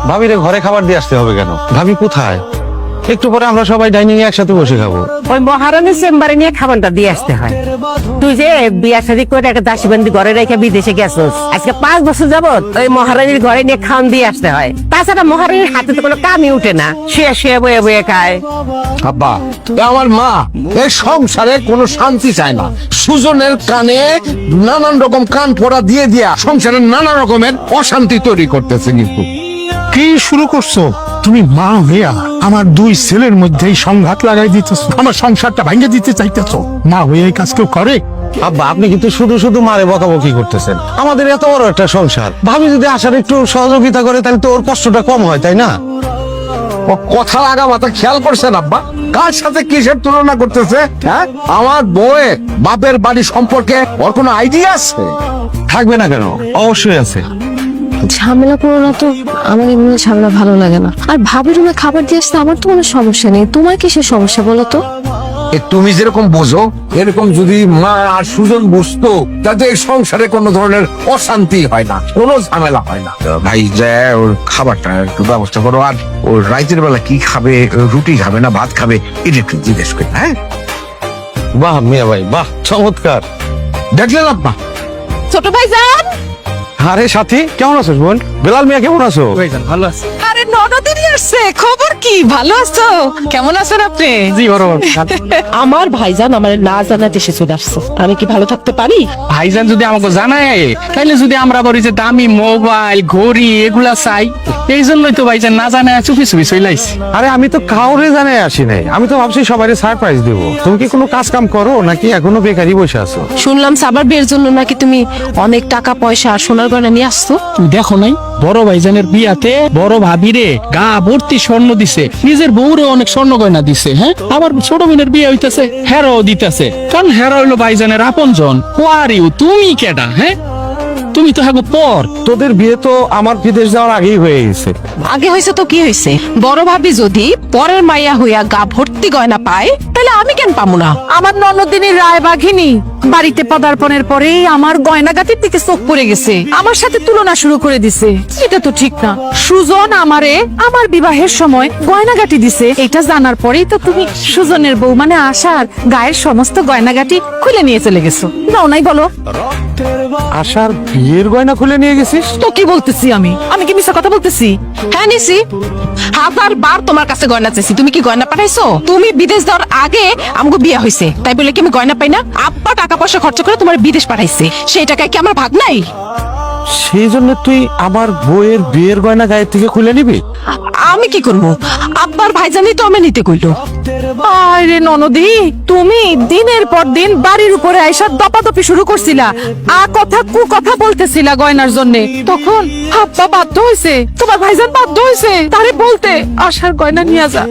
ভাবিরে ঘরে খাবার দিয়ে আসতে হবে কেন? ভাবি কোথায়? একটু পরে আমরা সবাই ডাইনিং এ একসাথে বসে খাবো। ওই মহারানীর চেম্বারে নিয়ে খাবারটা দিয়ে আসতে হয়। তুই যে বিয়া শাদী করে একটা দাসীবন্দি ঘরে রেখে বিদেশে গেছস, আজকে 5 বছর যাবত ওই মহারানীর ঘরে নিয়ে খাওয়ান দিয়ে আসতে হয়। তাছাড়া মহারানীর হাতে তো কোনো কামই উঠে না, শুয়ে শুয়ে বয়ে বয়ে খায়। আব্বা, আমার মা এই সংসারে কোনো শান্তি চায় না। সুজনের কানে নানান রকম কান পড়া দিয়ে দিয়া সংসারে নানা রকমের অশান্তি তৈরি করতেছে। কিন্তু কি শুরু করছো তুমি? মা হইয়া আমার 2 ছেলের মধ্যেই সংঘাত লাগাই দিতেছো, আমার সংসারটা ভাঙে দিতে চাইতেছো। মা হইয়া এই কাজ কেউ করে? আব্বা, আপনি কিন্তু শুধু শুধু মারে বকাবকি করতেছেন। আমাদের এত বড় একটা সংসার, ভাবি যদি আসার একটু সহযোগিতা করে তাহলে তো ওর কষ্টটা কম হয়, তাই না? ও কথা লাগা মাথা খেয়াল করছেন আব্বা? কার সাথে কিসের তুলনা করতেছে? হ্যাঁ, আমার বউয়ের বাপের বাড়ি সম্পর্কে ওর কোনো আইডিয়া আছে? থাকবে না কেন? অবশ্যই আছে। ঝামেলা করো না তো, আমার এমনি ঝামেলা ভালো লাগে না। আর ভাবির রুমে খাবার দিয়ে আসতে আমার তো কোনো সমস্যা নেই, তোমার কিসের সমস্যা বলো তো? তুমি যেরকম বোঝো এরকম যদি মা আর সুজন বুঝতো, তাতে এই সংসারে কোনো ধরনের অশান্তি হয় না, কোনো ঝামেলা হয় না। ভাই যে ওর খাবারটা একটু ব্যবস্থা করো। আর ওর রাতের বেলা কি খাবে, রুটি খাবে না ভাত খাবে, এটা একটু জিজ্ঞেস করি। হ্যাঁ, বাহ মিয়া ভাই, বাহ, চমৎকার। দেখলেন আব্বা? ছোট ভাই যান। আরে সাথী, কেমন আছো বোন? বেলাল মিয়া কেমন আছো? ভালো আছে। আরে ননদিনী আসছে, খবর কি? ভালো আছো? কেমন আছেন আপনি? জি বরাবর। আমার ভাইজান আমার না জানা দেশে চলে আসছে, আমি কি ভালো থাকতে পারি? ভাইজান যদি আমাকে জানায়, তাইলে যদি আমরা বলি যে দামি মোবাইল ঘড়ি এগুলা চাই, এই জন্যই তো ভাইজান না জানায় চুপি চুপি চলে আইছি। আরে আমি তো কাউরে জানাই আসি নাই, আমি তো ভাবছি সবাই সারপ্রাইজ দেবো। তুমি কি কোনো কাজ কাম করো নাকি এখনো বেকারই বসে আছো? শুনলাম সাবার বিয়ের জন্য নাকি তুমি অনেক টাকা পয়সা আর সোনার গয়না নিয়ে আসছো। তুই দেখো নাই বড় ভাইজানের বিয়াতে বড় ভাবিরে গা ভর্তি স্বর্ণ দিছে, নিজের বউরে অনেক স্বর্ণ গয়না দিছে। হ্যাঁ, আবার ছোট বোনের বিয়ে হইতাছে, হেরাও দিতেছে। কারণ হেরা হইলো ভাইজানের আপনজন। ও আর ইউ, তুমি কেডা? হ্যাঁ, তুমি তো হ্যাঁ পর। তোদের বিয়ে তো আমার বিদেশ যাওয়ার আগেই হয়ে গেছে। আগে হয়েছে তো কি হয়েছে, বড় ভাবি যদি পরের মাইয়া হইয়া গা ভর্তি গয়না পায়, তাহলে আমি কেন পাবো না? আমার ননদিনী রায়বাঘিনী বাড়িতে পদার্পণের পরেই আমার গয়নাগাটির দিকে চোখ পড়ে গেছে, আমার সাথে তুলনা শুরু করে দিছে। এটা তো ঠিক না। সুজন আমারে আমার বিবাহের সময় গয়নাগাটি দিছে, এটা জানার পরেই তো তুমি সুজনের বউ মানে আশার গায়ের সমস্ত গয়নাগাটি খুলে নিয়ে চলে গেছো। নাও নাই বলো? আশার বিয়ের গয়না খুলে নিয়ে গেছিস? তো কি বলতেছি আমি? আমি কি মিথ্যা কথা বলতেছি? হ্যাঁ নিছি, 1000 বার তোমার কাছে গয়না চাইছি, তুমি কি গয়না পাঠাইছো? তুমি বিদেশ যাওয়ার আগে আমাকে বিয়ে হয়েছে, তাই বলে কি আমি গয়না পাই না? আব্বা টাকা পয়সা খরচ করে তোমার বিদেশ পাঠাইছে, সেই টাকায় কি আমার ভাগ নাই? সেই জন্য তুই আমার বউয়ের বিয়ের গয়না গায়ের থেকে খুলে নিবি? আমি কি করবো? আব্বার ভাইজানি তো আমি নিতে কইলো। আরে ননদি, তুমি দিনের পর দিন বাড়ির উপরে আইসা দপাদপি শুরু করছিলা, আ কথা কু কথা বলতেছিলা গয়নার জন্য। তখন আব্বা বাধ্য হইছে, তোমার ভাইজান বাধ্য হইছে তারে বলতে আশার গয়না নিয়ে যা।